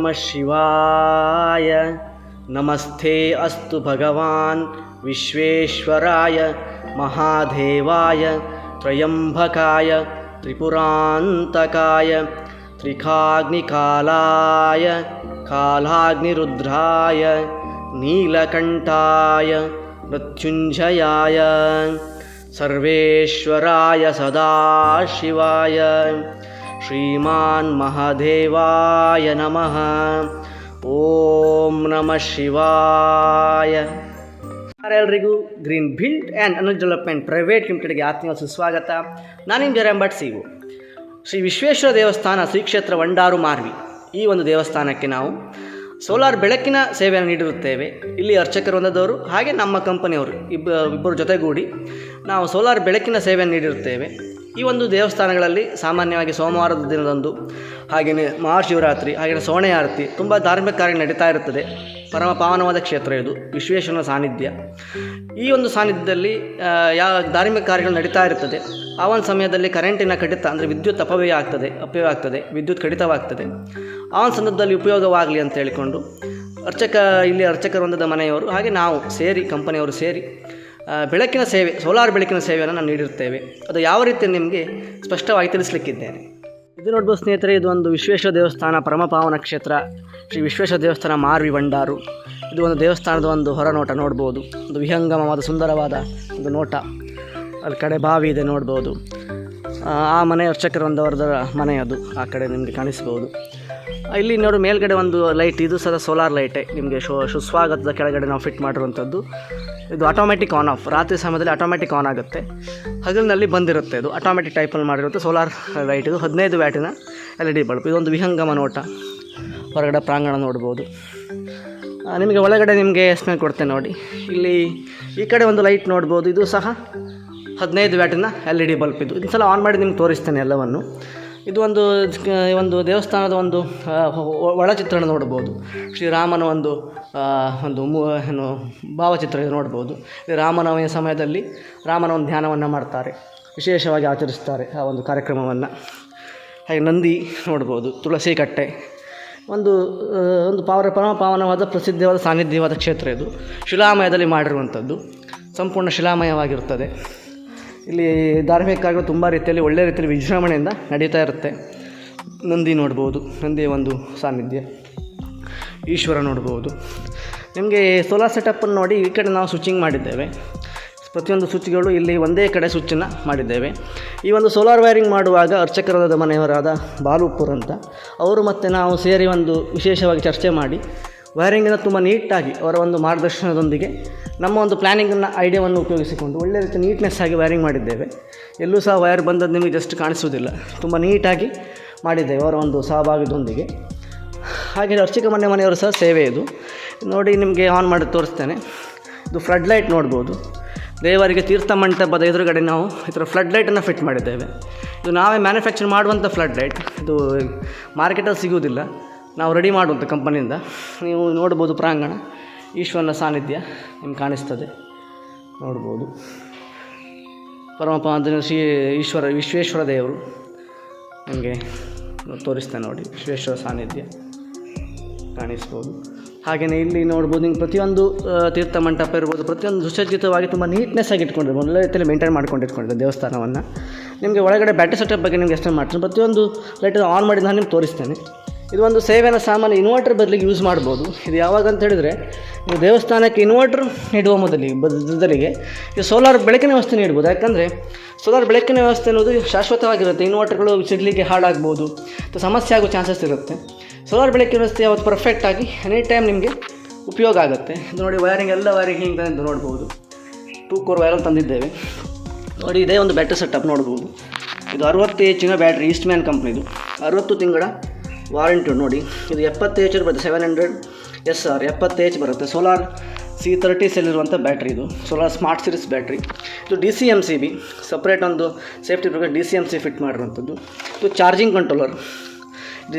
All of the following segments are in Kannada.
ನಮಃ ಶಿವಾಯ. ನಮಸ್ತೆ ಅಸ್ತು ಭಗವಾನ್ ವಿಶ್ವೇಶ್ವರಾಯ ಮಹಾದೇವಾಯ ತ್ರಯಂಬಕಾಯ ತ್ರಿಪುರಾಂತಕಾಯ ತ್ರಿಕಾಗ್ನಿಕಾಲಾಯ ಕಾಲಾಗ್ನಿರುದ್ರಾಯ ನೀಲಕಂಠಾಯ ಮೃತ್ಯುಂಜಯಾಯ ಸರ್ವೇಶ್ವರಾಯ ಸದಾಶಿವಾಯ ಶ್ರೀಮಾನ್ ಮಹಾದೇವಾಯ ನಮಃ. ಓಂ ನಮಃ ಶಿವಾಯ. ಎಲ್ಲರಿಗೂ green build and energy development private ಲಿಮಿಟೆಡ್ಗೆ ಆತ್ಮೀಯ ಸುಸ್ವಾಗತ. ನಾನು ಜಯರಾಮ್ ಸಿ ಒ. ಶ್ರೀ ವಿಶ್ವೇಶ್ವರ ದೇವಸ್ಥಾನ ಶ್ರೀ ಕ್ಷೇತ್ರ ವಂಡಾರು ಮಾರ್ವಿ. ಈ ಒಂದು ದೇವಸ್ಥಾನಕ್ಕೆ ನಾವು ಸೋಲಾರ್ ಬೆಳಕಿನ ಸೇವೆಯನ್ನು ನೀಡಿರುತ್ತೇವೆ. ಇಲ್ಲಿ ಅರ್ಚಕರು ಒಂದದವರು ಹಾಗೆ ನಮ್ಮ ಕಂಪನಿಯವರು ಇಬ್ಬರು ಜೊತೆಗೂಡಿ ನಾವು ಸೋಲಾರ್ ಬೆಳಕಿನ ಸೇವೆಯನ್ನು ನೀಡಿರುತ್ತೇವೆ. ಈ ಒಂದು ದೇವಸ್ಥಾನಗಳಲ್ಲಿ ಸಾಮಾನ್ಯವಾಗಿ ಸೋಮವಾರದ ದಿನದಂದು ಹಾಗೆಯೇ ಮಹಾಶಿವರಾತ್ರಿ ಹಾಗೆಯೇ ಸೋಣೆ ಆರತಿ ತುಂಬ ಧಾರ್ಮಿಕ ಕಾರ್ಯ ನಡೀತಾ ಇರುತ್ತದೆ. ಪರಮ ಪಾವನವಾದ ಕ್ಷೇತ್ರ ಇದು, ವಿಶ್ವೇಶ್ವರನ ಸಾನ್ನಿಧ್ಯ. ಈ ಒಂದು ಸಾನ್ನಿಧ್ಯದಲ್ಲಿ ಧಾರ್ಮಿಕ ಕಾರ್ಯಗಳು ನಡೀತಾ ಇರ್ತದೆ. ಆ ಒಂದು ಸಮಯದಲ್ಲಿ ಕರೆಂಟಿನ ಕಡಿತ ಅಂದರೆ ವಿದ್ಯುತ್ ಅಪವ್ಯಯ ಆಗ್ತದೆ, ವಿದ್ಯುತ್ ಕಡಿತವಾಗ್ತದೆ. ಆ ಒಂದು ಸಂದರ್ಭದಲ್ಲಿ ಉಪಯೋಗವಾಗಲಿ ಅಂತ ಹೇಳಿಕೊಂಡು ಇಲ್ಲಿ ಅರ್ಚಕರೊಂದದ ಮನೆಯವರು ಹಾಗೆ ನಾವು ಸೇರಿ ಕಂಪನಿಯವರು ಸೇರಿ ಬೆಳಕಿನ ಸೇವೆ, ಸೋಲಾರ್ ಬೆಳಕಿನ ಸೇವೆಯನ್ನು ನಾವು ನೀಡಿರುತ್ತೇವೆ. ಅದು ಯಾವ ರೀತಿ ನಿಮಗೆ ಸ್ಪಷ್ಟವಾಗಿ ತಿಳಿಸಲಿಕ್ಕಿದ್ದೇನೆ. ಇದು ನೋಡ್ಬೋದು ಸ್ನೇಹಿತರೆ, ಇದು ಒಂದು ವಿಶ್ವೇಶ್ವರ ದೇವಸ್ಥಾನ ಪರಮ ಪಾವನ ಕ್ಷೇತ್ರ ಶ್ರೀ ವಿಶ್ವೇಶ್ವರ ದೇವಸ್ಥಾನ ಮಾರ್ವಿ ವಂಡಾರು. ಇದು ಒಂದು ದೇವಸ್ಥಾನದ ಒಂದು ಹೊರನೋಟ ನೋಡ್ಬೋದು. ಒಂದು ವಿಹಂಗಮವಾದ ಸುಂದರವಾದ ಒಂದು ನೋಟ. ಅಲ್ಲಿ ಕಡೆ ಬಾವಿ ಇದೆ ನೋಡ್ಬೋದು. ಆ ಮನೆ ಅರ್ಚಕರೊಂದವರದ ಮನೆ ಅದು ಆ ಕಡೆ ನಿಮಗೆ ಕಾಣಿಸ್ಬೋದು. ಇಲ್ಲಿ ನೋಡಿ ಮೇಲ್ಗಡೆ ಒಂದು ಲೈಟ್, ಇದು ಸಹ ಸೋಲಾರ್ ಲೈಟೇ. ನಿಮಗೆ ಸುಸ್ವಾಗತದ ಕೆಳಗಡೆ ನಾವು ಫಿಟ್ ಮಾಡಿರುವಂಥದ್ದು. ಇದು ಆಟೋಮೆಟಿಕ್ ಆನ್ ಆಫ್, ರಾತ್ರಿ ಸಮಯದಲ್ಲಿ ಆಟೋಮೆಟಿಕ್ ಆನ್ ಆಗುತ್ತೆ. ಹಗಲಿನಲ್ಲಿ ಬಂದಿರುತ್ತೆ. ಇದು ಆಟೋಮೆಟಿಕ್ ಟೈಪಲ್ಲಿ ಮಾಡಿರುತ್ತೆ ಸೋಲಾರ್ ಲೈಟ್. ಇದು 15 ವ್ಯಾಟಿನ LED ಬಲ್ಬ್. ಇದೊಂದು ವಿಹಂಗಮ ನೋಟ. ಹೊರಗಡೆ ಪ್ರಾಂಗಣ ನೋಡ್ಬೋದು. ನಿಮಗೆ ಒಳಗಡೆ ನಿಮಗೆ ಎಕ್ಸ್ಪ್ಲೇನ್ ಕೊಡ್ತೇನೆ ನೋಡಿ. ಇಲ್ಲಿ ಈ ಕಡೆ ಒಂದು ಲೈಟ್ ನೋಡ್ಬೋದು. ಇದು ಸಹ 15 ವ್ಯಾಟಿನ LED ಬಲ್ಬ್. ಇದು ಸಲ ಆನ್ ಮಾಡಿ ನಿಮ್ಗೆ ತೋರಿಸ್ತೇನೆ ಎಲ್ಲವನ್ನು. ಇದು ಒಂದು ದೇವಸ್ಥಾನದ ಒಂದು ಒಳಚಿತ್ರಣ ನೋಡ್ಬೋದು. ಶ್ರೀರಾಮನ ಒಂದು ಭಾವಚಿತ್ರ ಇದು ನೋಡ್ಬೋದು. ರಾಮನವಮಿಯ ಸಮಯದಲ್ಲಿ ರಾಮನ ಒಂದು ಧ್ಯಾನವನ್ನು ಮಾಡ್ತಾರೆ, ವಿಶೇಷವಾಗಿ ಆಚರಿಸ್ತಾರೆ ಆ ಒಂದು ಕಾರ್ಯಕ್ರಮವನ್ನು. ಹಾಗೆ ನಂದಿ ನೋಡ್ಬೋದು, ತುಳಸಿ ಕಟ್ಟೆ. ಒಂದು ಪರಮ ಪಾವನವಾದ ಪ್ರಸಿದ್ಧವಾದ ಸಾನ್ನಿಧ್ಯವಾದ ಕ್ಷೇತ್ರ ಇದು. ಶಿಲಾಮಯದಲ್ಲಿ ಮಾಡಿರುವಂಥದ್ದು, ಸಂಪೂರ್ಣ ಶಿಲಾಮಯವಾಗಿರುತ್ತದೆ. ಇಲ್ಲಿ ಧಾರ್ಮಿಕ ಕಾರ್ಯಗಳು ತುಂಬ ರೀತಿಯಲ್ಲಿ ಒಳ್ಳೆಯ ರೀತಿಯಲ್ಲಿ ವಿಜೃಂಭಣೆಯಿಂದ ನಡೀತಾ ಇರುತ್ತೆ. ನಂದಿ ನೋಡ್ಬೋದು, ನಂದಿಯ ಒಂದು ಸಾನ್ನಿಧ್ಯ. ಈಶ್ವರ ನೋಡ್ಬೋದು. ನಿಮಗೆ ಸೋಲಾರ್ ಸೆಟಪ್ಪನ್ನು ನೋಡಿ, ಈ ಕಡೆ ನಾವು ಸ್ವಿಚಿಂಗ್ ಮಾಡಿದ್ದೇವೆ. ಪ್ರತಿಯೊಂದು ಸ್ವಿಚ್ಗಳು ಇಲ್ಲಿ ಒಂದೇ ಕಡೆ ಸ್ವಿಚ್ಚನ್ನು ಮಾಡಿದ್ದೇವೆ. ಈ ಒಂದು ಸೋಲಾರ್ ವೈರಿಂಗ್ ಮಾಡುವಾಗ ಅರ್ಚಕರಾದ ಮನೆಯವರಾದ ಬಾಲುಪುರ್ ಅಂತ ಅವರು ಮತ್ತು ನಾವು ಸೇರಿ ಒಂದು ವಿಶೇಷವಾಗಿ ಚರ್ಚೆ ಮಾಡಿ ವೈರಿಂಗನ್ನು ತುಂಬ ನೀಟಾಗಿ ಅವರ ಒಂದು ಮಾರ್ಗದರ್ಶನದೊಂದಿಗೆ ನಮ್ಮ ಒಂದು ಪ್ಲ್ಯಾನಿಂಗನ್ನು ಐಡಿಯಾವನ್ನು ಉಪಯೋಗಿಸಿಕೊಂಡು ಒಳ್ಳೆ ರೀತಿ ನೀಟ್ನೆಸ್ ಆಗಿ ವೈರಿಂಗ್ ಮಾಡಿದ್ದೇವೆ. ಎಲ್ಲೂ ಸಹ ವೈರ್ ಬಂದದ್ದು ನಿಮಗೆ ಜಸ್ಟ್ ಕಾಣಿಸುವುದಿಲ್ಲ. ತುಂಬ ನೀಟಾಗಿ ಮಾಡಿದ್ದೇವೆ ಅವರ ಒಂದು ಸಹಭಾಗಿದೊಂದಿಗೆ. ಹಾಗೆ ಅರ್ಚಕ ಮನೆಯವರು ಸಹ ಸೇವೆ ಇದು ನೋಡಿ. ನಿಮಗೆ ಆನ್ ಮಾಡಿ ತೋರಿಸ್ತೇನೆ. ಇದು ಫ್ಲಡ್ ಲೈಟ್ ನೋಡ್ಬೋದು. ದೇವರಿಗೆ ತೀರ್ಥ ಮಂಟಪದ ಎದುರುಗಡೆ ನಾವು ಈ ಥರ ಫ್ಲಡ್ ಲೈಟನ್ನು ಫಿಟ್ ಮಾಡಿದ್ದೇವೆ. ಇದು ನಾವೇ ಮ್ಯಾನುಫ್ಯಾಕ್ಚರ್ ಮಾಡುವಂಥ ಫ್ಲಡ್ ಲೈಟ್. ಇದು ಮಾರ್ಕೆಟಲ್ಲಿ ಸಿಗುವುದಿಲ್ಲ, ನಾವು ರೆಡಿ ಮಾಡುವಂಥ ಕಂಪನಿಯಿಂದ. ನೀವು ನೋಡ್ಬೋದು ಪ್ರಾಂಗಣ, ಈಶ್ವರನ ಸಾನ್ನಿಧ್ಯ ನಿಮ್ಗೆ ಕಾಣಿಸ್ತದೆ ನೋಡ್ಬೋದು. ಪರಮಪಾದ ಶ್ರೀ ವಿಶ್ವೇಶ್ವರ ದೇವರು ನಿಮಗೆ ತೋರಿಸ್ತೇನೆ ನೋಡಿ. ವಿಶ್ವೇಶ್ವರ ಸಾನ್ನಿಧ್ಯ ಕಾಣಿಸ್ಬೋದು. ಹಾಗೆಯೇ ಇಲ್ಲಿ ನೋಡ್ಬೋದು ನಿಮ್ಗೆ ಪ್ರತಿಯೊಂದು ತೀರ್ಥ ಮಂಟಪ ಇರ್ಬೋದು, ಪ್ರತಿಯೊಂದು ಸುಸಜ್ಜಿತವಾಗಿ ತುಂಬ ನೀಟ್ನೆಸ್ ಆಗಿ ಇಟ್ಕೊಂಡಿರ್ಬೋದು, ಒಳ್ಳೆ ರೀತಿಯಲ್ಲಿ ಮೇಂಟೈನ್ ಮಾಡ್ಕೊಂಡಿರ್ಕೊಂಡಿದ್ದೆ ದೇವಸ್ಥಾನವನ್ನು. ನಿಮಗೆ ಒಳಗಡೆ ಬ್ಯಾಟ್ರಿ ಸೆಟಪ್ ಬಗ್ಗೆ ನಿಮ್ಗೆ ಎಕ್ಸ್ಪ್ಲೇನ್ ಮಾಡ್ತೀನಿ. ಪ್ರತಿಯೊಂದು ಲೈಟನ್ನು ಆನ್ ಮಾಡಿ ನಾನು ನಿಮ್ಗೆ ತೋರಿಸ್ತೇನೆ. ಇದು ಒಂದು ಸೇವೆಯನ್ನು ಸಾಮಾನ್ಯ ಇನ್ವರ್ಟರ್ ಬದಲಿಗೆ ಯೂಸ್ ಮಾಡ್ಬೋದು. ಇದು ಯಾವಾಗ ಅಂತ ಹೇಳಿದರೆ, ನೀವು ದೇವಸ್ಥಾನಕ್ಕೆ ಇನ್ವರ್ಟರ್ ನೀಡುವ ಬದಲಿಗೆ ಇದು ಸೋಲಾರ್ ಬೆಳಕಿನ ವ್ಯವಸ್ಥೆ ನೀಡ್ಬೋದು. ಯಾಕಂದರೆ ಸೋಲಾರ್ ಬೆಳಕಿನ ವ್ಯವಸ್ಥೆ ಅನ್ನೋದು ಶಾಶ್ವತವಾಗಿರುತ್ತೆ. ಇನ್ವರ್ಟರ್ಗಳು ಸಿಗಲಿಕ್ಕೆ ಹಾಳಾಗ್ಬೋದು ಅಥವಾ ಸಮಸ್ಯೆ ಆಗೋ ಚಾನ್ಸಸ್ ಇರುತ್ತೆ. ಸೋಲಾರ್ ಬೆಳಕಿನ ವ್ಯವಸ್ಥೆ ಯಾವತ್ತು ಪರ್ಫೆಕ್ಟಾಗಿ ಎನಿ ಟೈಮ್ ನಿಮಗೆ ಉಪಯೋಗ ಆಗುತ್ತೆ. ಇದು ನೋಡಿ, ವೈರಿಂಗ್ ಎಲ್ಲ ವೈರಿಂಗ್ ಹಿಂಗೆ ತಂದು ನೋಡ್ಬೋದು. 2 ಕೋರ್ ವೈರಲ್ಲಿ ತಂದಿದ್ದೇವೆ ನೋಡಿ. ಇದೇ ಒಂದು ಬ್ಯಾಟ್ರಿ ಸೆಟಪ್ ನೋಡ್ಬೋದು. ಇದು 60 HP ಬ್ಯಾಟ್ರಿ, ಈಸ್ಟ್ ಮ್ಯಾನ್ ಕಂಪ್ನಿದು. 60 ತಿಂಗಳ ವಾರಂಟಿ ನೋಡಿ. ಇದು 70 HP ಬರುತ್ತೆ, 700 SR 70 H ಬರುತ್ತೆ. ಸೋಲಾರ್ C30 ಸೆಲ್ ಇರುವಂಥ ಬ್ಯಾಟ್ರಿ. ಇದು ಸೋಲಾರ್ ಸ್ಮಾರ್ಟ್ ಸೀರೀಸ್ ಬ್ಯಾಟ್ರಿ. ಇದು DCMCB ಸಪ್ರೇಟ್ ಒಂದು ಸೇಫ್ಟಿ ಪ್ರಕಾರ DCMC ಫಿಟ್ ಮಾಡಿರುವಂಥದ್ದು. ಇದು ಚಾರ್ಜಿಂಗ್ ಕಂಟ್ರೋಲರ್.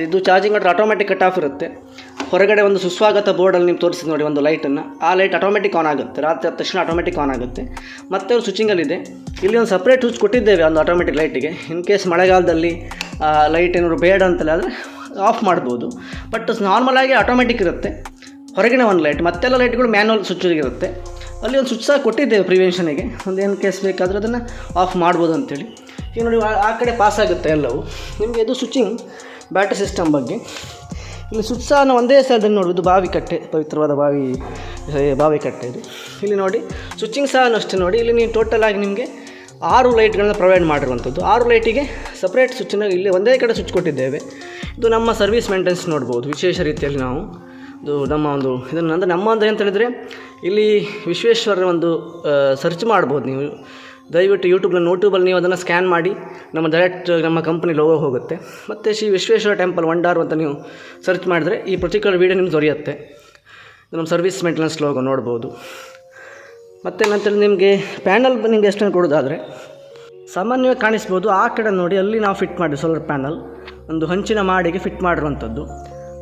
ಇದು charging control automatic cut off ಇರುತ್ತೆ. ಹೊರಗಡೆ ಒಂದು ಸುಸ್ವಾಗತ ಬೋರ್ಡಲ್ಲಿ ನೀವು ತೋರಿಸಿದ ನೋಡಿ ಒಂದು ಲೈಟನ್ನು. ಆ ಲೈಟ್ ಆಟೋಮೆಟಿಕ್ ಆನ್ ಆಗುತ್ತೆ, ರಾತ್ರಿ ಆದ ತಕ್ಷಣ ಆಟೋಮೆಟಿಕ್ ಆನ್ ಆಗುತ್ತೆ. ಮತ್ತು ಒಂದು ಸ್ವಿಚಿಂಗಲ್ಲಿದೆ. ಇಲ್ಲಿ ಒಂದು ಸಪ್ರೇಟ್ ಸ್ವಿಚ್ ಕೊಟ್ಟಿದ್ದೇವೆ ಒಂದು ಆಟೋಮೆಟಿಕ್ ಲೈಟಿಗೆ. ಇನ್ ಕೇಸ್ ಮಳೆಗಾಲದಲ್ಲಿ ಲೈಟ್ ಏನಾದ್ರು ಬೇಡ ಅಂತಲೇ ಆದರೆ ಆಫ್ ಮಾಡ್ಬೋದು. ಬಟ್ ನಾರ್ಮಲಾಗಿ ಆಟೋಮೆಟಿಕ್ ಇರುತ್ತೆ. ಹೊರಗಿನ ಒಂದು ಲೈಟ್, ಮತ್ತೆಲ್ಲ ಲೈಟ್ಗಳು ಮ್ಯಾನ್ಯಲ್ ಸ್ವಿಚ್ಗಿರುತ್ತೆ. ಅಲ್ಲಿ ಒಂದು ಸ್ವಿಚ್ ಸಹ ಕೊಟ್ಟಿದ್ದೇವೆ ಪ್ರಿವೆನ್ಷನಿಗೆ, ಒಂದೇನು ಕೇಸ್ ಬೇಕಾದರೆ ಅದನ್ನು ಆಫ್ ಮಾಡ್ಬೋದು ಅಂತೇಳಿ. ಈಗ ನೋಡಿ ಆ ಕಡೆ ಪಾಸ್ ಆಗುತ್ತೆ ಎಲ್ಲವೂ. ನಿಮಗೆ ಇದು ಸ್ವಿಚಿಂಗ್ ಬ್ಯಾಟ್ರಿ ಸಿಸ್ಟಮ್ ಬಗ್ಗೆ. ಇಲ್ಲಿ ಸ್ವಿಚ್ ಸಹ ಒಂದೇ ಸ್ಥಳದಲ್ಲಿ ನೋಡ್ಬೋದು, ಬಾವಿ ಕಟ್ಟೆ, ಪವಿತ್ರವಾದ ಬಾವಿ ಕಟ್ಟೆ ಇದು. ಇಲ್ಲಿ ನೋಡಿ ಸ್ವಿಚಿಂಗ್ ಸಹ ಅಷ್ಟೇ ನೋಡಿ, ಇಲ್ಲಿ ನೀವು ಟೋಟಲ್ ಆಗಿ ನಿಮಗೆ 6 ಲೈಟ್ಗಳನ್ನ ಪ್ರೊವೈಡ್ ಮಾಡಿರುವಂಥದ್ದು. 6 ಲೈಟಿಗೆ ಸಪ್ರೇಟ್ ಸ್ವಿಚ್ಚನ್ನು ಇಲ್ಲಿ ಒಂದೇ ಕಡೆ ಸ್ವಿಚ್ ಕೊಟ್ಟಿದ್ದೇವೆ. ಇದು ನಮ್ಮ ಸರ್ವಿಸ್ ಮೇಂಟೆನೆನ್ಸ್ ನೋಡ್ಬೋದು ವಿಶೇಷ ರೀತಿಯಲ್ಲಿ ನಾವು ಇದು ಇದನ್ನು ಅಂದರೆ ನಮ್ಮ ಅಂತ ಹೇಳಿದರೆ ಇಲ್ಲಿ ವಿಶ್ವೇಶ್ವರ ಒಂದು ಸರ್ಚ್ ಮಾಡ್ಬೋದು ನೀವು. ದಯವಿಟ್ಟು ಯೂಟ್ಯೂಬಲ್ಲಿ ನೀವು ಅದನ್ನು ಸ್ಕ್ಯಾನ್ ಮಾಡಿ ನಮ್ಮ ಡೈರೆಕ್ಟ್ ನಮ್ಮ ಕಂಪ್ನಿ ಲೋಗೋ ಹೋಗುತ್ತೆ. ಮತ್ತು ಶ್ರೀ ವಿಶ್ವೇಶ್ವರ ಟೆಂಪಲ್ ವಂಡಾರು ಅಂತ ನೀವು ಸರ್ಚ್ ಮಾಡಿದ್ರೆ ಈ ಪರ್ಟಿಕ್ಯುಲರ್ ವೀಡಿಯೋ ನಿಮ್ಗೆ ದೊರೆಯುತ್ತೆ. ನಮ್ಮ ಸರ್ವಿಸ್ ಮೇಂಟೆನೆನ್ಸ್ ಲೋಗೋ ನೋಡ್ಬೋದು. ಮತ್ತು ನಂತರ ನಿಮಗೆ ಪ್ಯಾನಲ್ ನಿಮಗೆ ಎಷ್ಟನ್ನು ಕೊಡೋದಾದರೆ ಸಾಮಾನ್ಯವಾಗಿ ಕಾಣಿಸ್ಬೋದು. ಆ ಕಡೆ ನೋಡಿ ಅಲ್ಲಿ ನಾವು ಫಿಟ್ ಮಾಡಿ ಸೋಲಾರ್ ಪ್ಯಾನಲ್ ಒಂದು ಹಂಚಿನ ಮಾಡಿಗೆ ಫಿಟ್ ಮಾಡಿರುವಂಥದ್ದು.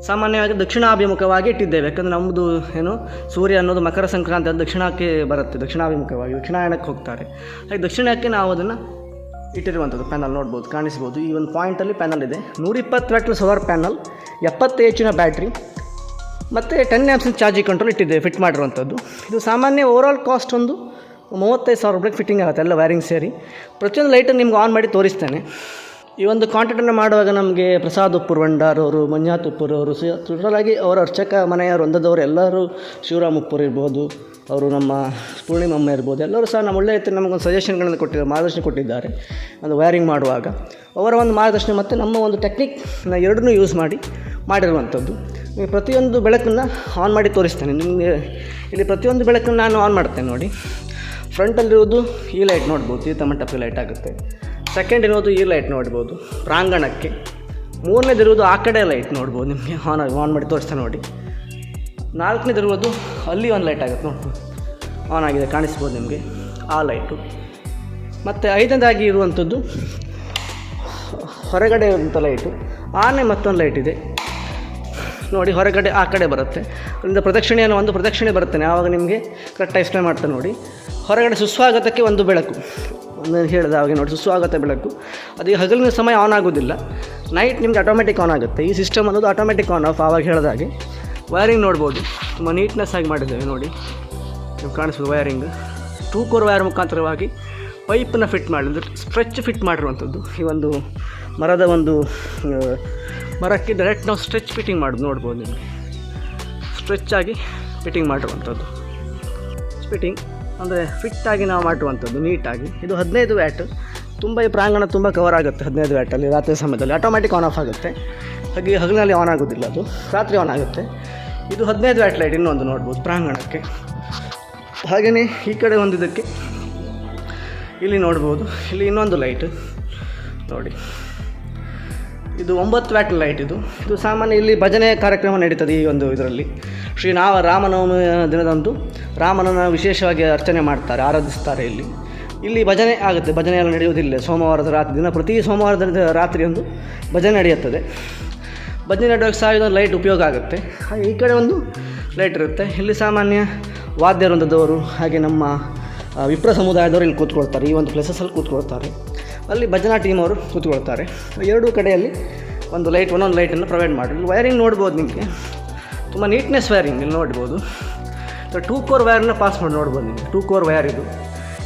ಸಾಮಾನ್ಯವಾಗಿ ದಕ್ಷಿಣಾಭಿಮುಖವಾಗಿ ಇಟ್ಟಿದ್ದೇವೆ, ಯಾಕಂದರೆ ನಮ್ಮದು ಸೂರ್ಯ ಅನ್ನೋದು ಮಕರ ಸಂಕ್ರಾಂತಿ ಅದು ದಕ್ಷಿಣಕ್ಕೆ ಬರುತ್ತೆ, ದಕ್ಷಿಣಾಭಿಮುಖವಾಗಿ ದಕ್ಷಿಣಾಯನಕ್ಕೆ ಹೋಗ್ತಾರೆ. ಹಾಗೆ ದಕ್ಷಿಣಕ್ಕೆ ನಾವು ಅದನ್ನು ಇಟ್ಟಿರುವಂಥದ್ದು. ಪ್ಯಾನಲ್ ನೋಡ್ಬೋದು, ಕಾಣಿಸ್ಬೋದು. ಈ ಒಂದು ಪಾಯಿಂಟಲ್ಲಿ ಪ್ಯಾನಲ್ ಇದೆ. 120 watt solar panel, 70 HP battery ಮತ್ತು 10 amps ಚಾರ್ಜಿಂಗ್ ಕಂಟ್ರೋಲ್ ಇಟ್ಟಿದ್ದೇವೆ ಫಿಟ್ ಮಾಡಿರುವಂಥದ್ದು. ಇದು ಸಾಮಾನ್ಯ ಓವರಾಲ್ ಕಾಸ್ಟ್ ಒಂದು 35,000 ರೂಪಾಯಿಗೆ ಫಿಟ್ಟಿಂಗ್ ಆಗುತ್ತೆ, ಎಲ್ಲ ವೈರಿಂಗ್ ಸೇರಿ. ಪ್ರತಿಯೊಂದು ಲೈಟನ್ನು ನಿಮ್ಗೆ ಆನ್ ಮಾಡಿ ತೋರಿಸ್ತೇನೆ. ಈ ಒಂದು ಕಾಂಟೆಂಟನ್ನು ಮಾಡುವಾಗ ನಮಗೆ ಪ್ರಸಾದ್ ಉಪ್ಪೂರ್ ವಂಡಾರ್ ಅವರು, ಮಂಜುನಾಥ್ ಉಪ್ಪೂರ್ ಅವರು, ಟೋಟಲಾಗಿ ಅವರ ಅರ್ಚಕ ಮನೆಯವರು ಒಂದದವರು ಎಲ್ಲರೂ, ಶಿವರಾಮ್ ಉಪ್ಪೂರ್ ಇರ್ಬೋದು, ಅವರು ನಮ್ಮ ಪೂರ್ಣಿಮಮ್ಮ ಇರ್ಬೋದು, ಎಲ್ಲರೂ ಸಹ ನಮ್ಮ ಒಳ್ಳೆಯ ರೀತಿ ನಮಗೊಂದು ಸಜೆಷನ್ಗಳನ್ನು ಕೊಟ್ಟಿದ್ದಾರೆ, ಮಾರ್ಗದರ್ಶನ ಕೊಟ್ಟಿದ್ದಾರೆ ಒಂದು ವೈರಿಂಗ್ ಮಾಡುವಾಗ. ಅವರ ಒಂದು ಮಾರ್ಗದರ್ಶನ ಮತ್ತು ನಮ್ಮ ಒಂದು ಟೆಕ್ನಿಕ್ನ ಎರಡನ್ನೂ ಯೂಸ್ ಮಾಡಿರುವಂಥದ್ದು. ಪ್ರತಿಯೊಂದು ಬೆಳಕನ್ನು ಆನ್ ಮಾಡಿ ತೋರಿಸ್ತೇನೆ ನಿಮಗೆ. ಇಲ್ಲಿ ಪ್ರತಿಯೊಂದು ಬೆಳಕನ್ನು ನಾನು ಆನ್ ಮಾಡ್ತೇನೆ ನೋಡಿ. ಫ್ರಂಟಲ್ಲಿರುವುದು ಈ ಲೈಟ್ ನೋಡ್ಬೋದು, ತೀರ್ಥಮಂಟಪ ಲೈಟ್ ಆಗುತ್ತೆ. ಸೆಕೆಂಡ್ ಇರೋದು ಈ ಲೈಟ್ ನೋಡ್ಬೋದು ಪ್ರಾಂಗಣಕ್ಕೆ. ಮೂರನೇದಿರುವುದು ಆ ಕಡೆ ಲೈಟ್ ನೋಡ್ಬೋದು, ನಿಮಗೆ ಆನ್ ಮಾಡಿ ತೋರಿಸ್ತೇನೆ ನೋಡಿ. ನಾಲ್ಕನೇದಿರುವುದು ಅಲ್ಲಿ ಒಂದು ಲೈಟ್ ಆಗುತ್ತೆ ನೋಡ್ಬೋದು, ಆನ್ ಆಗಿದೆ, ಕಾಣಿಸ್ಬೋದು ನಿಮಗೆ ಆ ಲೈಟು. ಮತ್ತು ಐದನೇದಾಗಿ ಇರುವಂಥದ್ದು ಹೊರಗಡೆ ಇರುವಂಥ ಲೈಟು. ಆನೆ ಮತ್ತೊಂದು ಲೈಟ್ ಇದೆ ನೋಡಿ, ಹೊರಗಡೆ ಆ ಕಡೆ ಬರುತ್ತೆ. ಅಲ್ಲಿಂದ ಪ್ರದಕ್ಷಿಣೆಯನ್ನು ಒಂದು ಪ್ರದಕ್ಷಿಣೆ ಬರ್ತೇನೆ, ಆವಾಗ ನಿಮಗೆ ಕರೆಕ್ಟಾಗಿ ಎಕ್ಸ್ಪ್ಲೇನ್ ಮಾಡ್ತೇನೆ ನೋಡಿ. ಹೊರಗಡೆ ಸುಸ್ವಾಗತಕ್ಕೆ ಒಂದು ಬೆಳಕು, ಒಂದು ಹೇಳಿದ ಹಾಗೆ ನೋಡಿ, ಸುಸ್ವಾಗತ ಬೆಳಕು. ಅದೀಗ ಹಗಲಿನ ಸಮಯ ಆನ್ ಆಗೋದಿಲ್ಲ, ನೈಟ್ ನಿಮಗೆ ಆಟೋಮೆಟಿಕ್ ಆನ್ ಆಗುತ್ತೆ. ಈ ಸಿಸ್ಟಮ್ ಅನ್ನೋದು ಆಟೋಮೆಟಿಕ್ ಆನ್ ಆಫ್. ಆವಾಗ ಹೇಳಿದ ಹಾಗೆ ವೈರಿಂಗ್ ನೋಡ್ಬೋದು, ತುಂಬ ನೀಟ್ನೆಸ್ ಆಗಿ ಮಾಡಿದ್ದೇವೆ ನೋಡಿ, ನೀವು ಕಾಣಿಸ್ಬೋದು. ವೈರಿಂಗ್ 2 ಕೋರ್ ವೈರ್ ಮುಖಾಂತರವಾಗಿ ಪೈಪನ್ನು ಫಿಟ್ ಮಾಡಿದ್ದು, ಸ್ಟ್ರೆಚ್ ಫಿಟ್ ಮಾಡಿರುವಂಥದ್ದು. ಈ ಒಂದು ಮರಕ್ಕೆ ಡೈರೆಕ್ಟ್ ನಾವು ಸ್ಟ್ರೆಚ್ ಫಿಟ್ಟಿಂಗ್ ಮಾಡೋದು ನೋಡ್ಬೋದು ನಿಮಗೆ. ಸ್ಟ್ರೆಚ್ ಆಗಿ ಫಿಟ್ಟಿಂಗ್ ಮಾಡಿರುವಂಥದ್ದು, ಫಿಟ್ಟಿಂಗ್ ಅಂದರೆ ಫಿಟ್ಟಾಗಿ ನಾವು ಮಾಡುವಂಥದ್ದು ನೀಟಾಗಿ. ಇದು 15 ವ್ಯಾಟ್, ತುಂಬ ಈ ಪ್ರಾಂಗಣ ತುಂಬ ಕವರ್ ಆಗುತ್ತೆ 15 ವ್ಯಾಟಲ್ಲಿ. ರಾತ್ರಿ ಸಮಯದಲ್ಲಿ ಆಟೋಮೆಟಿಕ್ ಆನ್ ಆಫ್ ಆಗುತ್ತೆ, ಹಾಗೆ ಹಗಲಿನಲ್ಲಿ ಆನ್ ಆಗೋದಿಲ್ಲ, ಅದು ರಾತ್ರಿ ಆನ್ ಆಗುತ್ತೆ. ಇದು 15 ವ್ಯಾಟ್ ಲೈಟ್ ಇನ್ನೊಂದು ನೋಡ್ಬೋದು ಪ್ರಾಂಗಣಕ್ಕೆ. ಹಾಗೆಯೇ ಈ ಕಡೆ ಒಂದು ಇದಕ್ಕೆ ಇಲ್ಲಿ ನೋಡ್ಬೋದು, ಇಲ್ಲಿ ಇನ್ನೊಂದು ಲೈಟ್ ನೋಡಿ, ಇದು 9 ವ್ಯಾಟ್ ಲೈಟ್. ಇದು ಸಾಮಾನ್ಯ ಇಲ್ಲಿ ಭಜನೆ ಕಾರ್ಯಕ್ರಮ ನಡೀತದೆ ಈ ಒಂದು ಇದರಲ್ಲಿ. ರಾಮನವಮಿ ದಿನದಂದು ರಾಮನನ್ನು ವಿಶೇಷವಾಗಿ ಅರ್ಚನೆ ಮಾಡ್ತಾರೆ, ಆರಾಧಿಸ್ತಾರೆ. ಇಲ್ಲಿ ಭಜನೆ ಆಗುತ್ತೆ. ಭಜನೆ ಎಲ್ಲ ನಡೆಯುವುದಿಲ್ಲ ಸೋಮವಾರದ ರಾತ್ರಿ ಪ್ರತಿ ಸೋಮವಾರದ ರಾತ್ರಿಯೊಂದು ಭಜನೆ ನಡೆಯುತ್ತದೆ. ಭಜನೆ ನಡೆಯುವಾಗ ಸಹ ಇದೊಂದು ಲೈಟ್ ಉಪಯೋಗ ಆಗುತ್ತೆ. ಹಾಗೆ ಈ ಕಡೆ ಒಂದು ಲೈಟ್ ಇರುತ್ತೆ. ಇಲ್ಲಿ ಸಾಮಾನ್ಯ ವಾದ್ಯ ವೃಂದದವರು, ಹಾಗೆ ನಮ್ಮ ವಿಪ್ರ ಸಮುದಾಯದವರು ಇಲ್ಲಿ ಕೂತ್ಕೊಳ್ತಾರೆ, ಈ ಒಂದು ಪ್ಲೇಸಸಲ್ಲಿ ಕೂತ್ಕೊಳ್ತಾರೆ. ಅಲ್ಲಿ ಭಜನಾ ಟೀಮ್ ಅವರು ಕೂತ್ಕೊಳ್ತಾರೆ. ಎರಡೂ ಕಡೆಯಲ್ಲಿ ಒಂದೊಂದು ಲೈಟನ್ನು ಪ್ರೊವೈಡ್ ಮಾಡಿ. ಇಲ್ಲಿ ವೈರಿಂಗ್ ನೋಡ್ಬೋದು, ನಿಮಗೆ ತುಂಬ ನೀಟ್ನೆಸ್ ವೈರಿಂಗ್ ಇಲ್ಲಿ ನೋಡ್ಬೋದು. 2 ಕೋರ್ ವೈರನ್ನ ಪಾಸ್ ಮಾಡಿ ನೋಡ್ಬೋದು ನಿಮಗೆ. 2 ಕೋರ್ ವೈರ್ ಇದು.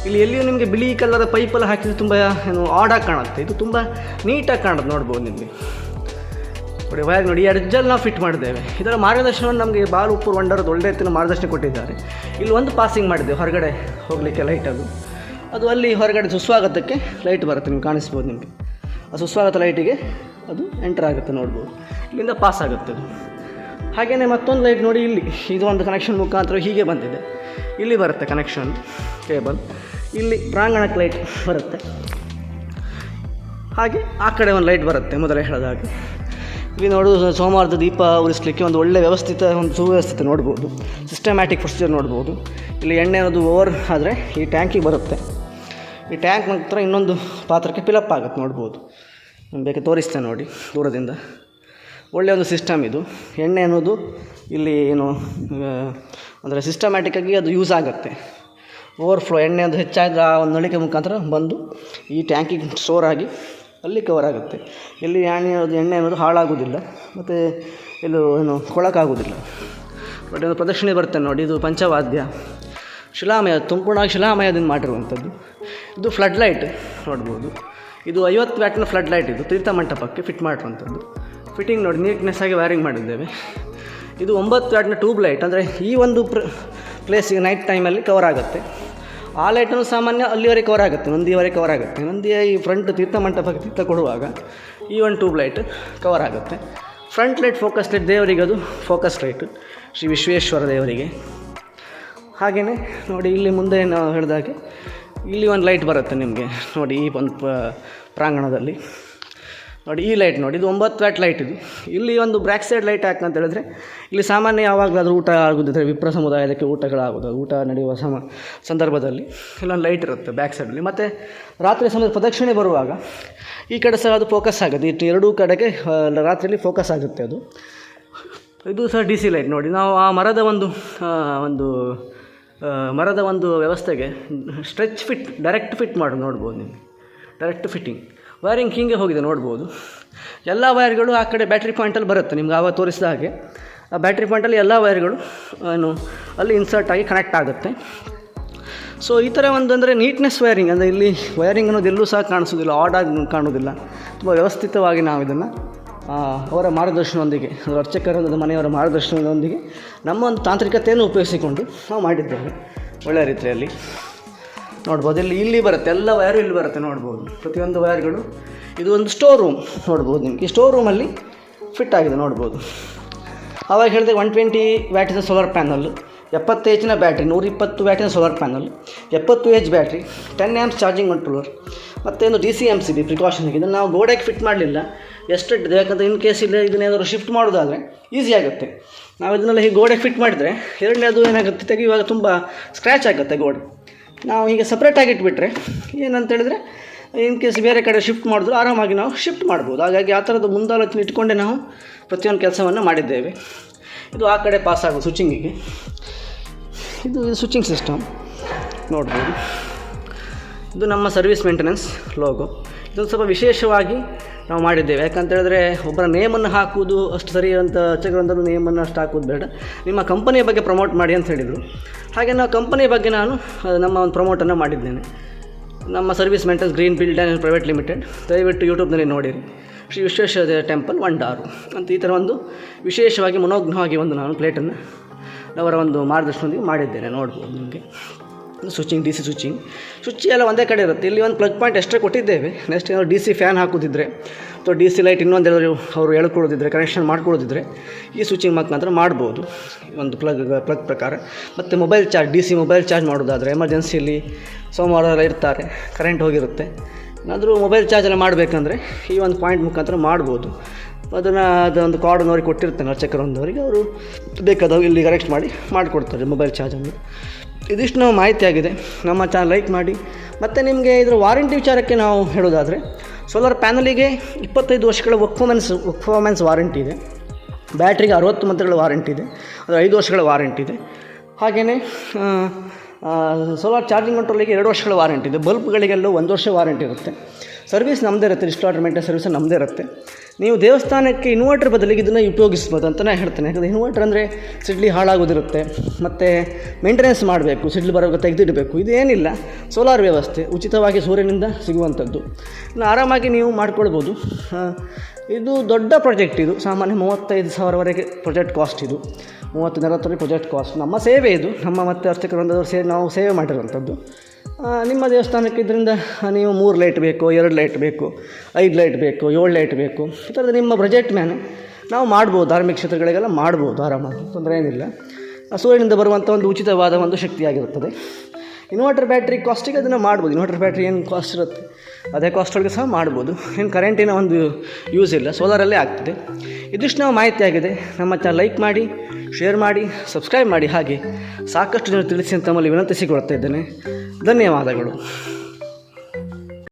ಇಲ್ಲಿ ಎಲ್ಲಿಯೂ ನಿಮಗೆ ಬಿಳಿ ಕಲರ್ ಪೈಪೆಲ್ಲ ಹಾಕಿದ್ರೆ ತುಂಬ ಆಡಾಗಿ ಕಾಣುತ್ತೆ, ಇದು ತುಂಬ ನೀಟಾಗಿ ಕಾಣುತ್ತೆ ನೋಡ್ಬೋದು ನಿಮಗೆ ನೋಡಿ. ವೈರ್ ನೋಡಿ, ಎಡ್ಜಲ್ಲಿ ನಾವು ಫಿಟ್ ಮಾಡಿದ್ದೇವೆ. ಇದರ ಮಾರ್ಗದರ್ಶನವನ್ನು ನಮಗೆ ಬಾಲ್ ಉಪ್ಪೂರ್ ವಂಡರ್ದು ಒಳ್ಳೆ ರೀತಿಯ ಮಾರ್ಗದರ್ಶನ ಕೊಟ್ಟಿದ್ದಾರೆ. ಇಲ್ಲಿ ಒಂದು ಪಾಸಿಂಗ್ ಮಾಡಿದ್ದೇವೆ ಹೊರಗಡೆ ಹೋಗಲಿಕ್ಕೆ ಲೈಟ್, ಅದು ಅಲ್ಲಿ ಹೊರಗಡೆ ಸುಸ್ವಾಗತಕ್ಕೆ ಲೈಟ್ ಬರುತ್ತೆ, ನಿಮ್ಗೆ ಕಾಣಿಸ್ಬೋದು. ನಿಮಗೆ ಆ ಸುಸ್ವಾಗತ ಲೈಟಿಗೆ ಅದು ಎಂಟರ್ ಆಗುತ್ತೆ ನೋಡ್ಬೋದು, ಇಲ್ಲಿಂದ ಪಾಸ್ ಆಗುತ್ತೆ ಅದು. ಹಾಗೆಯೇ ಮತ್ತೊಂದು ಲೈಟ್ ನೋಡಿ, ಇಲ್ಲಿ ಇದು ಒಂದು ಕನೆಕ್ಷನ್ ಮುಖಾಂತರ ಹೀಗೆ ಬಂದಿದೆ, ಇಲ್ಲಿ ಬರುತ್ತೆ ಕನೆಕ್ಷನ್ ಕೇಬಲ್, ಇಲ್ಲಿ ಪ್ರಾಂಗಣಕ್ಕೆ ಲೈಟ್ ಬರುತ್ತೆ. ಹಾಗೆ ಆ ಕಡೆ ಒಂದು ಲೈಟ್ ಬರುತ್ತೆ ಮೊದಲೇ ಹೇಳಿದ ಹಾಗೆ. ಇಲ್ಲಿ ನೋಡೋದು ಸೋಮವಾರದ ದೀಪ ಉರಿಸಲಿಕ್ಕೆ ಒಂದು ಒಳ್ಳೆ ವ್ಯವಸ್ಥಿತ, ಒಂದು ಸುವ್ಯವಸ್ಥಿತ ನೋಡ್ಬೋದು, ಸಿಸ್ಟಮ್ಯಾಟಿಕ್ ಪ್ರೊಸೀಜರ್ ನೋಡ್ಬೋದು. ಇಲ್ಲಿ ಎಣ್ಣೆ ಅನ್ನೋದು ಓವರ್ ಆದರೆ ಈ ಟ್ಯಾಂಕಿಗೆ ಬರುತ್ತೆ. ಈ ಟ್ಯಾಂಕ್ ನಂತರ ಇನ್ನೊಂದು ಪಾತ್ರಕ್ಕೆ ಫಿಲಪ್ ಆಗುತ್ತೆ ನೋಡ್ಬೋದು. ಬೇಕಾದ್ರೆ ತೋರಿಸ್ತೇನೆ ನೋಡಿ ದೂರದಿಂದ. ಒಳ್ಳೆಯ ಒಂದು ಸಿಸ್ಟಮ್ ಇದು. ಎಣ್ಣೆ ಅನ್ನೋದು ಇಲ್ಲಿ ಅಂದರೆ ಸಿಸ್ಟಮ್ಯಾಟಿಕ್ಕಾಗಿ ಅದು ಯೂಸ್ ಆಗುತ್ತೆ. ಓವರ್ಫ್ಲೋ ಎಣ್ಣೆ ಅದು ಹೆಚ್ಚಾಗಿ ಆ ಒಂದು ನಳಿಕೆ ಮುಖಾಂತರ ಬಂದು ಈ ಟ್ಯಾಂಕಿಗೆ ಸ್ಟೋರ್ ಆಗಿ ಅಲ್ಲಿ ಕವರ್ ಆಗುತ್ತೆ. ಇಲ್ಲಿ ಎಣ್ಣೆ ಅನ್ನೋದು ಹಾಳಾಗೋದಿಲ್ಲ ಮತ್ತು ಇದು ಏನು ಕೊಳಕಾಗೋದಿಲ್ಲ. ಬಟ್ ಒಂದು ಪ್ರದಕ್ಷಿಣೆ ಬರ್ತೇನೆ ನೋಡಿ, ಇದು ಪಂಚವಾದ್ಯ ಶಿಲಾಮಯ, ಸಂಪೂರ್ಣವಾಗಿ ಶಿಲಾಮಯದಿಂದ ಮಾಡಿರುವಂಥದ್ದು. ಇದು ಫ್ಲಡ್ ಲೈಟ್ ನೋಡ್ಬೋದು. ಇದು 50 ವ್ಯಾಟ್ನ ಫ್ಲಡ್ ಲೈಟ್, ಇದು ತೀರ್ಥ ಮಂಟಪಕ್ಕೆ ಫಿಟ್ ಮಾಡಿರುವಂಥದ್ದು. ಫಿಟ್ಟಿಂಗ್ ನೋಡಿ ನೀಟ್ನೆಸ್ ಆಗಿ ವೈರಿಂಗ್ ಮಾಡಿದ್ದೇವೆ. ಇದು 9 ವ್ಯಾಟ್ನ ಟ್ಯೂಬ್ ಲೈಟ್, ಅಂದರೆ ಈ ಒಂದು ಪ್ಲೇಸಿಗೆ ನೈಟ್ ಟೈಮಲ್ಲಿ ಕವರ್ ಆಗುತ್ತೆ. ಆ ಲೈಟನ್ನು ಸಾಮಾನ್ಯ ಅಲ್ಲಿವರೆಗೆ ಕವರ್ ಆಗುತ್ತೆ, ನಂದಿಯವರೆಗೆ ಕವರ್ ಆಗುತ್ತೆ. ನಂದಿಯ ಈ ಫ್ರಂಟ್ ತೀರ್ಥ ಮಂಟಪಕ್ಕೆ ತೀರ್ಥ ಕೊಡುವಾಗ ಈ ಒಂದು ಟ್ಯೂಬ್ ಲೈಟ್ ಕವರ್ ಆಗುತ್ತೆ. ಫ್ರಂಟ್ ಲೈಟ್ ಫೋಕಸ್ ಲೈಟ್ ದೇವರಿಗೆ, ಅದು ಫೋಕಸ್ ಲೈಟ್ ಶ್ರೀ ವಿಶ್ವೇಶ್ವರ ದೇವರಿಗೆ. ಹಾಗೆಯೇ ನೋಡಿ ಇಲ್ಲಿ ಮುಂದೆ ನಾವು ಹೇಳಿದಾಗೆ ಇಲ್ಲಿ ಒಂದು ಲೈಟ್ ಬರುತ್ತೆ ನಿಮಗೆ ನೋಡಿ, ಈ ಒಂದು ಪ್ರಾಂಗಣದಲ್ಲಿ ನೋಡಿ ಈ ಲೈಟ್ ನೋಡಿ, ಇದು 9 ವ್ಯಾಟ್ ಲೈಟ್. ಇದು ಇಲ್ಲಿ ಒಂದು ಬ್ರ್ಯಾಕ್ ಸೈಡ್ ಲೈಟ್ ಯಾಕಂತ ಹೇಳಿದ್ರೆ ಇಲ್ಲಿ ಸಾಮಾನ್ಯ ಯಾವಾಗಲಾದರೂ ಊಟ ಆಗೋದಿದ್ರೆ ವಿಪ್ರ ಸಮುದಾಯದಕ್ಕೆ ಊಟಗಳಾಗೋದು, ಊಟ ನಡೆಯುವ ಸಂದರ್ಭದಲ್ಲಿ ಇಲ್ಲೊಂದು ಲೈಟ್ ಇರುತ್ತೆ ಬ್ಯಾಕ್ ಸೈಡಲ್ಲಿ. ಮತ್ತು ರಾತ್ರಿ ಸಮಯದ ಪ್ರದಕ್ಷಿಣೆ ಬರುವಾಗ ಈ ಕಡೆ ಸಹ ಅದು ಫೋಕಸ್ ಆಗುತ್ತೆ, ಇಟ್ಟು ಎರಡೂ ಕಡೆಗೆ ರಾತ್ರಿಯಲ್ಲಿ ಫೋಕಸ್ ಆಗುತ್ತೆ ಅದು. ಇದು ಸಹ DC ಲೈಟ್ ನೋಡಿ. ನಾವು ಆ ಮರದ ಒಂದು ವ್ಯವಸ್ಥೆಗೆ ಸ್ಟ್ರೆಚ್ ಫಿಟ್, ಡೈರೆಕ್ಟ್ ಫಿಟ್ ಮಾಡಿ ನೋಡ್ಬೋದು ನೀವು. ಡೈರೆಕ್ಟ್ ಫಿಟ್ಟಿಂಗ್ ವೈರಿಂಗ್ ಹೀಗೆ ಹೋಗಿದೆ ನೋಡ್ಬೋದು. ಎಲ್ಲ ವೈರ್ಗಳು ಆ ಕಡೆ ಬ್ಯಾಟ್ರಿ ಪಾಯಿಂಟಲ್ಲಿ ಬರುತ್ತೆ, ನಿಮ್ಗೆ ಆವಾಗ ತೋರಿಸಿದ ಹಾಗೆ ಆ ಬ್ಯಾಟ್ರಿ ಪಾಯಿಂಟಲ್ಲಿ ಎಲ್ಲ ವೈರ್ಗಳು ಅಲ್ಲಿ ಇನ್ಸರ್ಟ್ ಆಗಿ ಕನೆಕ್ಟ್ ಆಗುತ್ತೆ. ಸೊ ಈ ಥರ ಒಂದು ಅಂದರೆ ನೀಟ್ನೆಸ್ ವೈರಿಂಗ್, ಅಂದರೆ ಇಲ್ಲಿ ವೈರಿಂಗ್ ಅನ್ನೋದು ಎಲ್ಲೂ ಸಹ ಕಾಣಿಸೋದಿಲ್ಲ, ಆಡಾಗಿ ಕಾಣೋದಿಲ್ಲ. ತುಂಬ ವ್ಯವಸ್ಥಿತವಾಗಿ ನಾವು ಇದನ್ನು ಅವರ ಮಾರ್ಗದರ್ಶನದೊಂದಿಗೆ, ಅರ್ಚಕರ ಮನೆಯವರ ಮಾರ್ಗದರ್ಶನದೊಂದಿಗೆ ನಮ್ಮ ಒಂದು ತಾಂತ್ರಿಕತೆಯನ್ನು ಉಪಯೋಗಿಸಿಕೊಂಡು ನಾವು ಮಾಡಿದ್ದೇವೆ ಒಳ್ಳೆಯ ರೀತಿಯಲ್ಲಿ ನೋಡ್ಬೋದು. ಇಲ್ಲಿ ಬರುತ್ತೆ, ಎಲ್ಲ ವೈರು ಇಲ್ಲಿ ಬರುತ್ತೆ ನೋಡ್ಬೋದು, ಪ್ರತಿಯೊಂದು ವೈರ್ಗಳು. ಇದು ಒಂದು ಸ್ಟೋರ್ ರೂಮ್ ನೋಡ್ಬೋದು ನಿಮಗೆ. ಈ ಸ್ಟೋರ್ ರೂಮಲ್ಲಿ ಫಿಟ್ ಆಗಿದೆ ನೋಡ್ಬೋದು. ಆವಾಗ ಹೇಳಿದೆ 120 ವ್ಯಾಟಿನ ಸೋಲಾರ್ ಪ್ಯಾನಲ್, 70 H ಬ್ಯಾಟ್ರಿ, 120 ವ್ಯಾಟಿನ solar panel, 70 H battery, 10 amps charging controller, ಮತ್ತು ಒಂದು DC MCB ಪ್ರಿಕಾಷನ್ಗೆ. ಇದನ್ನು ನಾವು ಗೋಡೆಗೆ ಫಿಟ್ ಮಾಡಲಿಲ್ಲ, ಎಷ್ಟು ಯಾಕಂದರೆ ಇನ್ ಕೇಸ್ ಇಲ್ಲ ಇದನ್ನೇನಾದರೂ ಶಿಫ್ಟ್ ಮಾಡೋದಾದರೆ ಈಸಿ ಆಗುತ್ತೆ. ನಾವು ಇದನ್ನೆಲ್ಲ ಹೀಗೆ ಗೋಡೆಗೆ ಫಿಟ್ ಮಾಡಿದರೆ ಎರಡನೇದು ಏನಾಗುತ್ತೆ, ತೆಗೆಯುವಾಗ ತುಂಬ ಸ್ಕ್ರ್ಯಾಚ್ ಆಗುತ್ತೆ ಗೋಡೆ. ನಾವು ಹೀಗೆ ಸಪ್ರೇಟಾಗಿ ಇಟ್ಬಿಟ್ರೆ ಏನಂತೇಳಿದರೆ ಇನ್ ಕೇಸ್ ಬೇರೆ ಕಡೆ ಶಿಫ್ಟ್ ಮಾಡಿದ್ರು ಆರಾಮಾಗಿ ನಾವು ಶಿಫ್ಟ್ ಮಾಡ್ಬೋದು. ಹಾಗಾಗಿ ಆ ಥರದ್ದು ಮುಂದಾಲೋಚನೆ ಇಟ್ಕೊಂಡೆ ನಾವು ಪ್ರತಿಯೊಂದು ಕೆಲಸವನ್ನು ಮಾಡಿದ್ದೇವೆ. ಇದು ಆ ಕಡೆ ಪಾಸ್ ಆಗೋದು ಸ್ವಿಚಿಂಗಿಗೆ. ಇದು ಸ್ವಿಚಿಂಗ್ ಸಿಸ್ಟಮ್ ನೋಡ್ಬೋದು. ಇದು ನಮ್ಮ ಸರ್ವಿಸ್ ಮೇಂಟೆನೆನ್ಸ್ ಲೋಗೋ. ಇದೊಂದು ಸ್ವಲ್ಪ ವಿಶೇಷವಾಗಿ ನಾವು ಮಾಡಿದ್ದೇವೆ. ಯಾಕಂತೇಳಿದ್ರೆ ಒಬ್ಬರ ನೇಮನ್ನು ಹಾಕುವುದು ಅಷ್ಟು ಸರಿ ಅಂತ, ಅರ್ಚಕರಂಥದ್ದು ನೇಮನ್ನು ಅಷ್ಟು ಹಾಕೋದು ಬೇಡ, ನಿಮ್ಮ ಕಂಪನಿಯ ಬಗ್ಗೆ ಪ್ರಮೋಟ್ ಮಾಡಿ ಅಂತ ಹೇಳಿದರು. ಹಾಗೆ ನಾವು ಕಂಪನಿಯ ಬಗ್ಗೆ ನಾನು ನಮ್ಮ ಒಂದು ಪ್ರಮೋಟನ್ನು ಮಾಡಿದ್ದೇನೆ. ನಮ್ಮ service maintenance green build and private limited, ದಯವಿಟ್ಟು ಯೂಟ್ಯೂಬ್ನಲ್ಲಿ ನೋಡಿರಿ. ಶ್ರೀ ವಿಶ್ವೇಶ್ವರ ಟೆಂಪಲ್ ವಂಡಾರು ಅಂತ ಈ ಥರ ಒಂದು ವಿಶೇಷವಾಗಿ ಮನೋಜ್ಞವಾಗಿ ಒಂದು ನಾನು ಪ್ಲೇಟನ್ನು ಅವರ ಒಂದು ಮಾರ್ಗದರ್ಶನದೊಂದಿಗೆ ಮಾಡಿದ್ದೇನೆ ನೋಡ್ಬೋದು ನಿಮಗೆ. ಸ್ವಿಚಿಂಗ್, DC ಸ್ವಿಚ್ ಎಲ್ಲ ಒಂದೇ ಕಡೆ ಇರುತ್ತೆ. ಇಲ್ಲಿ ಒಂದು ಪ್ಲಗ್ ಪಾಯಿಂಟ್ ಎಕ್ಸ್ಟ್ರಾ ಕೊಟ್ಟಿದ್ದೇವೆ. ನೆಕ್ಸ್ಟ್ ಏನಾದ್ರು DC ಫ್ಯಾನ್ ಹಾಕೋದಿದ್ರೆ ಅಥವಾ DC ಲೈಟ್ ಇನ್ನೊಂದೆಲ್ಲರೂ ಅವರು ಹೇಳ್ಕೊಳ್ಳೋದಿದ್ರೆ, ಕನೆಕ್ಷನ್ ಮಾಡ್ಕೊಳ್ಳೋದಿದ್ರೆ ಈ ಸ್ವಿಚಿಂಗ್ ಮುಖಾಂತರ ಮಾಡ್ಬೋದು ಒಂದು ಪ್ಲಗ್ ಪ್ರಕಾರ. ಮತ್ತು mobile charge, DC mobile charge ಮಾಡೋದಾದರೆ ಎಮರ್ಜೆನ್ಸಿಯಲ್ಲಿ ಸೋಮವಾರ ಇರ್ತಾರೆ, ಕರೆಂಟ್ ಹೋಗಿರುತ್ತೆ, ಏನಾದರೂ ಮೊಬೈಲ್ ಚಾರ್ಜ್ ಎಲ್ಲ ಮಾಡಬೇಕಂದ್ರೆ ಈ ಒಂದು ಪಾಯಿಂಟ್ ಮುಖಾಂತರ ಮಾಡ್ಬೋದು. ಅದೊಂದು ಕಾರ್ಡನ್ನು ಅವ್ರಿಗೆ ಕೊಟ್ಟಿರ್ತಾನೆ ಅರ್ಚಕರೊಂದವರಿಗೆ, ಅವರು ಬೇಕಾದವಾಗ ಇಲ್ಲಿ ಕನೆಕ್ಟ್ ಮಾಡಿಕೊಡ್ತಾರೆ ಮೊಬೈಲ್ ಚಾರ್ಜನ್ನು. ಇದಿಷ್ಟು ನಾವು ಮಾಹಿತಿ ಆಗಿದೆ. ನಮ್ಮ ಚಾನಲ್ ಲೈಕ್ ಮಾಡಿ. ಮತ್ತು ನಿಮಗೆ ಇದರ ವಾರಂಟಿ ವಿಚಾರಕ್ಕೆ ನಾವು ಹೇಳೋದಾದರೆ, ಸೋಲಾರ್ ಪ್ಯಾನಲಿಗೆ 25 ವರ್ಷಗಳ ಪರ್ಫಾರ್ಮೆನ್ಸ್ ವಾರಂಟಿ ಇದೆ. ಬ್ಯಾಟ್ರಿಗೆ 60 ಮಂತ್ಗಳ ವಾರಂಟಿ ಇದೆ, ಅಂದರೆ 5 ವರ್ಷಗಳ ವಾರಂಟಿ ಇದೆ. ಹಾಗೆಯೇ ಸೋಲಾರ್ ಚಾರ್ಜಿಂಗ್ ಕಂಟ್ರೋಲಿಗೆ 2 ವರ್ಷಗಳ ವಾರಂಟಿ ಇದೆ. ಬಲ್ಬ್ಗಳಿಗೆಲ್ಲೂ 1 ವರ್ಷ ವಾರಂಟಿ ಇರುತ್ತೆ. ಸರ್ವಿಸ್ ನಮ್ಮದೇ ಇರುತ್ತೆ, ರಿಸ್ಟಾರ್ಟ್ ಮೇಂಟೆನೆನ್ಸ್ ಸರ್ವಿಸ್ ನಮ್ಮದೇ ಇರುತ್ತೆ. ನೀವು ದೇವಸ್ಥಾನಕ್ಕೆ ಇನ್ವರ್ಟರ್ ಬದಲಿಗೆ ಇದನ್ನು ಉಪಯೋಗಿಸ್ಬೋದು ಅಂತ ನಾನು ಹೇಳ್ತೇನೆ. ಯಾಕಂದರೆ ಇನ್ವರ್ಟರ್ ಅಂದರೆ ಸಿಡ್ಲಿ ಹಾಳಾಗೋದಿರುತ್ತೆ, ಮತ್ತು ಮೇಂಟೆನೆನ್ಸ್ ಮಾಡಬೇಕು, ಸಿಡ್ಲು ಬರೋವಾಗ ತೆಗೆದಿಡಬೇಕು. ಇದೇನಿಲ್ಲ, ಸೋಲಾರ್ ವ್ಯವಸ್ಥೆ ಉಚಿತವಾಗಿ ಸೂರ್ಯನಿಂದ ಸಿಗುವಂಥದ್ದು. ಇನ್ನು ಆರಾಮಾಗಿ ನೀವು ಮಾಡ್ಕೊಳ್ಬೋದು. ಇದು ದೊಡ್ಡ ಪ್ರಾಜೆಕ್ಟ್. ಇದು ಸಾಮಾನ್ಯ 35,000ವರೆಗೆ ಪ್ರಾಜೆಕ್ಟ್ ಕಾಸ್ಟ್. ಇದು 30-40 ಪ್ರಾಜೆಕ್ಟ್ ಕಾಸ್ಟ್. ನಮ್ಮ ಸೇವೆ ಇದು, ನಮ್ಮ ಮತ್ತು ಅರ್ಚಕರೊಂದವರು ನಾವು ಸೇವೆ ಮಾಡಿರುವಂಥದ್ದು. ನಿಮ್ಮ ದೇವಸ್ಥಾನಕ್ಕೆ ಇದರಿಂದ ನೀವು 3 ಲೈಟ್ ಬೇಕು, 2 ಲೈಟ್ ಬೇಕು, 5 ಲೈಟ್ ಬೇಕು, 7 ಲೈಟ್ ಬೇಕು, ಈ ಥರದ ನಿಮ್ಮ ಬಜೆಟ್ ಮೇಲೆ ನಾವು ಮಾಡ್ಬೋದು. ಧಾರ್ಮಿಕ ಕ್ಷೇತ್ರಗಳಿಗೆಲ್ಲ ಮಾಡ್ಬೋದು ಆರಾಮಾಗಿ, ತೊಂದರೆ ಏನಿಲ್ಲ. ಸೂರ್ಯನಿಂದ ಬರುವಂಥ ಒಂದು ಉಚಿತವಾದ ಒಂದು ಶಕ್ತಿಯಾಗಿರುತ್ತದೆ. ಇನ್ವರ್ಟರ್ ಬ್ಯಾಟ್ರಿ ಕಾಸ್ಟಿಗೆ ಅದನ್ನು ಮಾಡ್ಬೋದು. ಇನ್ವರ್ಟರ್ ಬ್ಯಾಟ್ರಿ ಏನು ಕಾಸ್ಟ್ ಇರುತ್ತೆ ಅದೇ ಕಾಸ್ಟೊಳಗೆ ಸಹ ಮಾಡ್ಬೋದು. ಏನು ಕರೆಂಟಿನ ಒಂದು ಯೂಸ್ ಇಲ್ಲ, ಸೋಲಾರಲ್ಲೇ ಆಗ್ತದೆ. ಇದಿಷ್ಟು ನಾವು ಮಾಹಿತಿ ಆಗಿದೆ. ನಮ್ಮ ಚಾನಲ್ ಲೈಕ್ ಮಾಡಿ, ಶೇರ್ ಮಾಡಿ, ಸಬ್ಸ್ಕ್ರೈಬ್ ಮಾಡಿ. ಹಾಗೆ ಸಾಕಷ್ಟು ಜನ ತಿಳಿಸಿ ಅಂತ ತಮ್ಮಲ್ಲಿ ವಿನಂತಿಸಿಕೊಳ್ತಾ ಇದ್ದೇನೆ. ಧನ್ಯವಾದಗಳು.